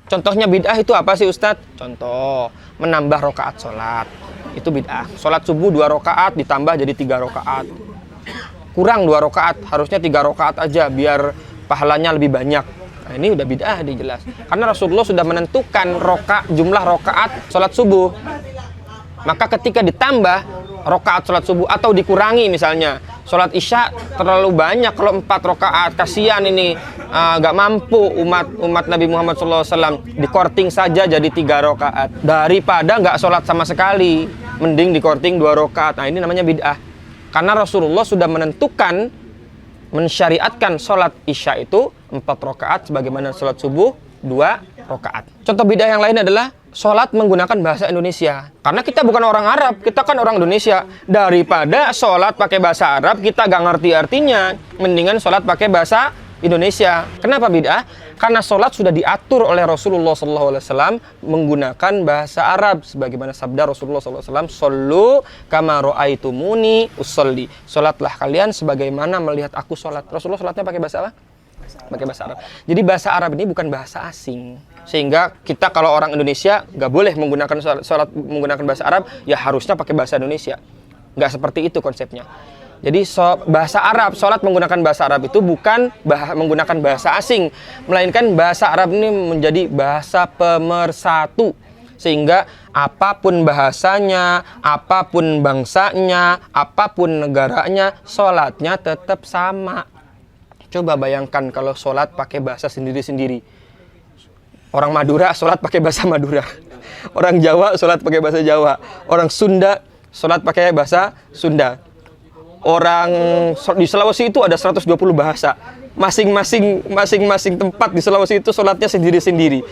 Contohnya bid'ah itu apa sih Ustadz? Contoh, menambah rakaat sholat. Itu bid'ah. Sholat subuh 2 rakaat ditambah jadi 3 rakaat. Kurang 2 rakaat, harusnya 3 rakaat aja biar pahalanya lebih banyak. Nah, ini udah bid'ah dijelas. Karena Rasulullah sudah menentukan jumlah rakaat sholat subuh. Maka ketika ditambah rakaat sholat subuh atau dikurangi misalnya, sholat isya terlalu banyak kalau 4 rakaat, kasihan ini gak mampu umat Nabi Muhammad SAW, dikorting saja jadi 3 rakaat daripada gak sholat sama sekali, mending dikorting 2 rakaat. Nah, ini namanya bid'ah. Karena Rasulullah sudah menentukan, mensyariatkan sholat isya itu 4 rakaat sebagaimana sholat subuh 2 rakaat. Contoh bid'ah yang lain adalah sholat menggunakan bahasa Indonesia. Karena kita bukan orang Arab, kita kan orang Indonesia. Daripada sholat pakai bahasa Arab, kita gak ngerti artinya, mendingan sholat pakai bahasa Indonesia. Kenapa bid'ah? Karena sholat sudah diatur oleh Rasulullah SAW menggunakan bahasa Arab. Sebagaimana sabda Rasulullah SAW, "Shollu kama ra'aitumuni usolli." Sholatlah kalian sebagaimana melihat aku sholat. Rasulullah sholatnya pakai bahasa apa? Pakai bahasa Arab. Jadi bahasa Arab ini bukan bahasa asing. Sehingga kita kalau orang Indonesia gak boleh menggunakan sholat menggunakan bahasa Arab, ya harusnya pakai bahasa Indonesia. Gak seperti itu konsepnya. Jadi bahasa Arab, sholat menggunakan bahasa Arab itu bukan menggunakan bahasa asing, melainkan bahasa Arab ini menjadi bahasa pemersatu. Sehingga apapun bahasanya, apapun bangsanya, apapun negaranya, sholatnya tetap sama. Coba bayangkan kalau sholat pakai bahasa sendiri-sendiri. Orang Madura sholat pakai bahasa Madura. Orang Jawa sholat pakai bahasa Jawa. Orang Sunda sholat pakai bahasa Sunda. Orang di Sulawesi itu ada 120 bahasa. Masing-masing tempat di Sulawesi itu sholatnya sendiri-sendiri.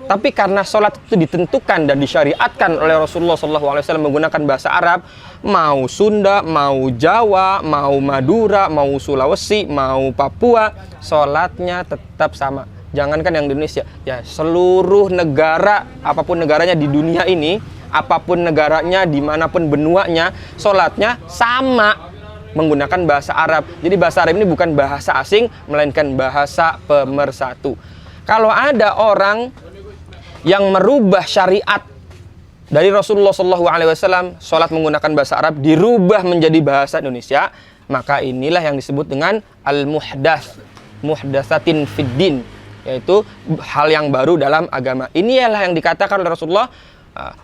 Tapi karena sholat itu ditentukan dan disyariatkan oleh Rasulullah SAW menggunakan bahasa Arab, mau Sunda, mau Jawa, mau Madura, mau Sulawesi, mau Papua, sholatnya tetap sama. Jangankan yang di Indonesia, ya seluruh negara, apapun negaranya di dunia ini, apapun negaranya, dimanapun benuanya, sholatnya sama menggunakan bahasa Arab. Jadi bahasa Arab ini bukan bahasa asing, melainkan bahasa pemersatu. Kalau ada orang yang merubah syariat dari Rasulullah SAW, sholat menggunakan bahasa Arab dirubah menjadi bahasa Indonesia, maka inilah yang disebut dengan al-muhdats, muhdatsatin fiddin, yaitu hal yang baru dalam agama. Inilah yang dikatakan oleh Rasulullah,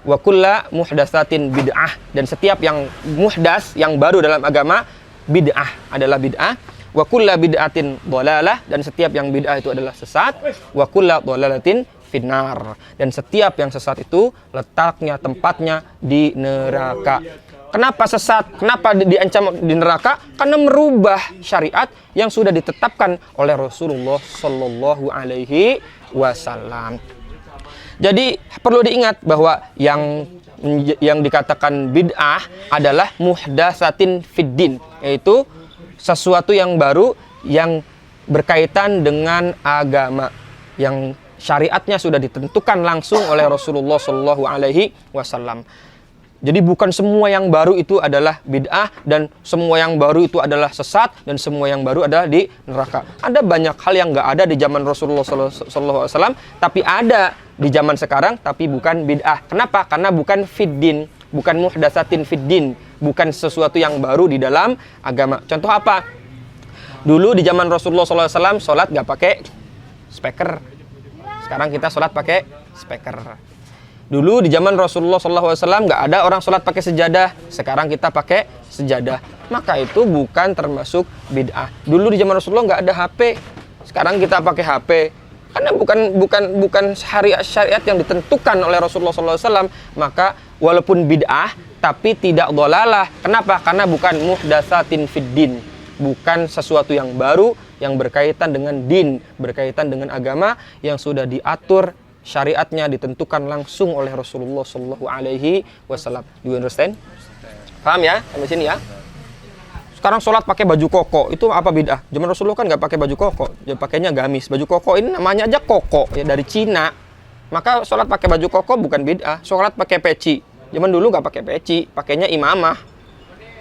wa kullu muhdatsatin bid'ah, dan setiap yang muhdats, yang baru dalam agama, bid'ah adalah bid'ah. Wa kullu bid'atin dhalalah, dan setiap yang bid'ah itu adalah sesat. Wa kullu dhalalatin finnar, dan setiap yang sesat itu letaknya, tempatnya di neraka. Kenapa sesat? Kenapa diancam di neraka? Karena merubah syariat yang sudah ditetapkan oleh Rasulullah Sallallahu Alaihi Wasallam. Jadi perlu diingat bahwa yang dikatakan bid'ah adalah muhdatsatin fiddin, yaitu sesuatu yang baru yang berkaitan dengan agama, yang syariatnya sudah ditentukan langsung oleh Rasulullah Sallallahu Alaihi Wasallam. Jadi bukan semua yang baru itu adalah bid'ah, dan semua yang baru itu adalah sesat, dan semua yang baru adalah di neraka. Ada banyak hal yang nggak ada di zaman Rasulullah Sallallahu Alaihi Wasallam, tapi ada di zaman sekarang, tapi bukan bid'ah. Kenapa? Karena bukan fiddin, bukan muhdatsatin fiddin, bukan sesuatu yang baru di dalam agama. Contoh apa? Dulu di zaman Rasulullah Sallallahu Alaihi Wasallam sholat nggak pakai speaker. Sekarang kita sholat pakai speaker. Dulu di zaman Rasulullah SAW nggak ada orang sholat pakai sejadah. Sekarang kita pakai sejadah. Maka itu bukan termasuk bid'ah. Dulu di zaman Rasulullah nggak ada HP. Sekarang kita pakai HP. Karena bukan syariat yang ditentukan oleh Rasulullah SAW. Maka walaupun bid'ah, tapi tidak dhalalah. Kenapa? Karena bukan muhdatsatin fiddin. Bukan sesuatu yang baru yang berkaitan dengan din, berkaitan dengan agama yang sudah diatur syariatnya, ditentukan langsung oleh Rasulullah Sallallahu Alaihi Wasallam. Do you understand? Paham ya? Sampai sini ya. Sekarang sholat pakai baju koko, itu apa bid'ah? Zaman Rasulullah kan nggak pakai baju koko, dia pakainya gamis. Baju koko ini namanya aja koko, ya dari Cina. Maka sholat pakai baju koko bukan bid'ah. Sholat pakai peci, zaman dulu nggak pakai peci, pakainya imamah.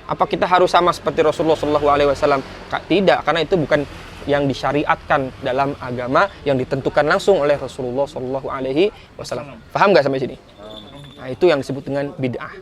Apa kita harus sama seperti Rasulullah Sallallahu Alaihi Wasallam? Tidak, karena itu bukan yang disyariatkan dalam agama yang ditentukan langsung oleh Rasulullah SAW. Paham nggak sampai sini? Nah, itu yang disebut dengan bid'ah.